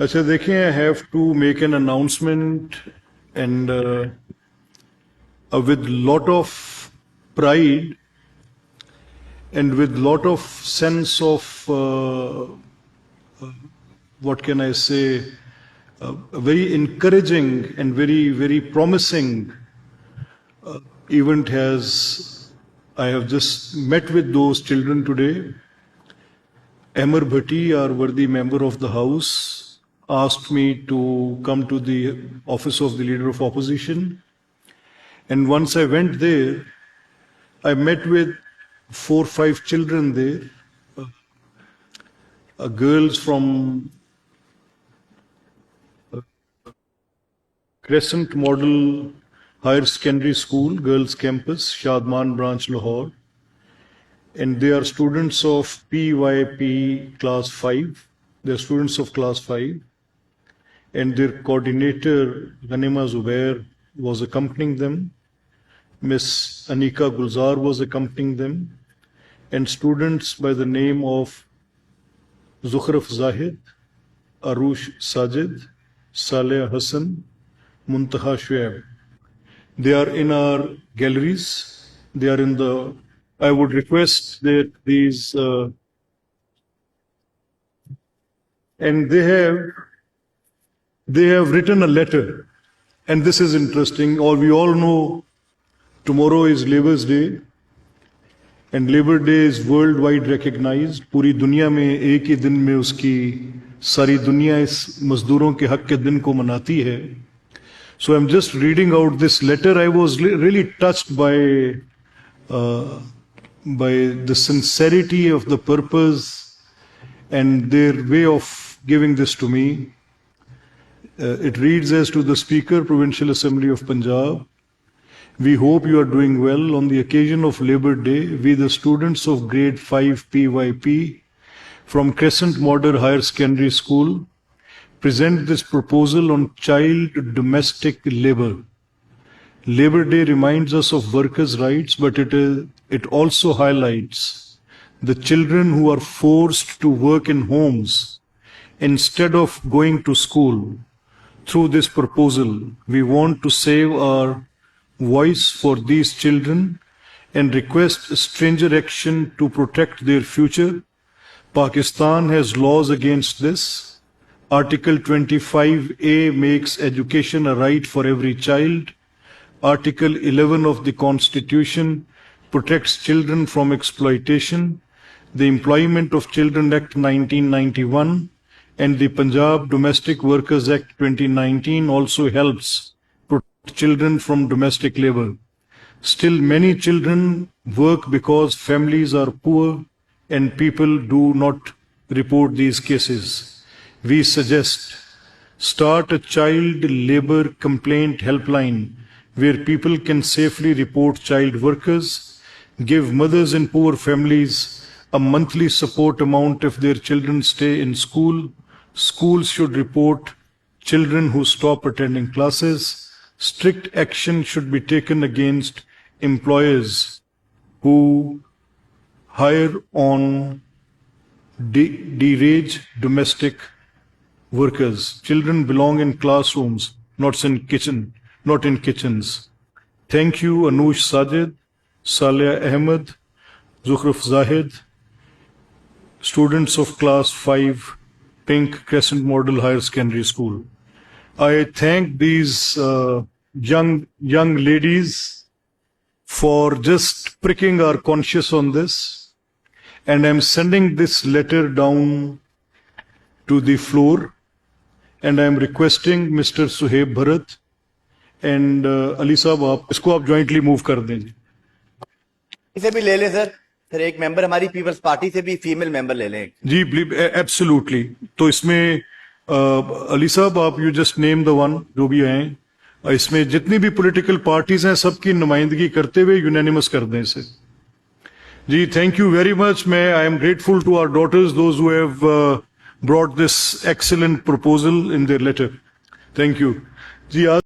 अच्छा देखिए, I have to make an announcement and with lot of pride and with lot of sense of what can I say, a very encouraging and very promising event has I have just met with those children today. Amar Bhatti, our worthy member of the House, asked me to come to the office of the Leader of Opposition. And once I went there, I met with 4-5 children there, girls from Crescent Model Higher Secondary School, Girls Campus, Shadman Branch, Lahore. And they are students of PYP Class 5. They are students of Class 5. And their coordinator, Ghanima Zubair, was accompanying them. Miss Anika Gulzar was accompanying them, and students by the name of Zukhraf Zahid, Arush Sajid, Saleh Hassan, Muntaha Shuaib. They are in our galleries. They are in the. I would request that these, and they have written a letter, and this is interesting. Or we all know. Tomorrow is Labour's Day, and Labour Day is worldwide recognized. पूरी दुनिया में एक ही दिन में उसकी सारी दुनिया इस मजदूरों के हक के दिन को मनाती है. So I'm just reading out this letter. I was really touched by the sincerity of the purpose and their way of giving this to me. It reads as to the Speaker, Provincial Assembly of Punjab. We hope you are doing well. On the occasion of Labour Day, we, the students of Grade 5 PYP from Crescent Model Higher Secondary School, present this proposal on child domestic labour. Labour Day reminds us of workers' rights, but it also highlights the children who are forced to work in homes instead of going to school. Through this proposal, we want to save our voice for these children and request stringent action to protect their future. Pakistan has laws against this. Article 25A makes education a right for every child. Article 11 of the Constitution protects children from exploitation. The Employment of Children Act 1991 and the Punjab Domestic Workers Act 2019 also helps children from domestic labor. Still, many children work because families are poor and people do not report these cases. We suggest start a child labor complaint helpline where people can safely report child workers, give mothers in poor families a monthly support amount if their children stay in school. Schools should report children who stop attending classes. Strict action should be taken against employers who hire on derage domestic workers. Children belong in classrooms, not in kitchens. Thank you, Anush Sajid, Saleh Ahmed, Zukhraf Zahid, students of Class 5, Pink Crescent Model Higher Secondary School. I thank these young ladies for just pricking our conscience on this, and I'm sending this letter down to the floor, and I'm requesting Mr. Suhaib Bharat and Ali साहब आप इसको आप jointly move कर दें. इसे भी ले लें सर. फिर एक मेंबर हमारी पीपल्स पार्टी से भी फीमेल मेंबर ले लें. जी एब्सोल्युटली. तो इसमें अली साहब आप you just name the one जो भी हैं, इसमें जितनी भी पॉलिटिकल पार्टीज हैं सबकी नुमाइंदगी करते हुए यूनानिमस कर दें इसे. जी थैंक यू वेरी मच. मैं I am grateful to our daughters those who have brought this excellent proposal in their letter. Thank you ji.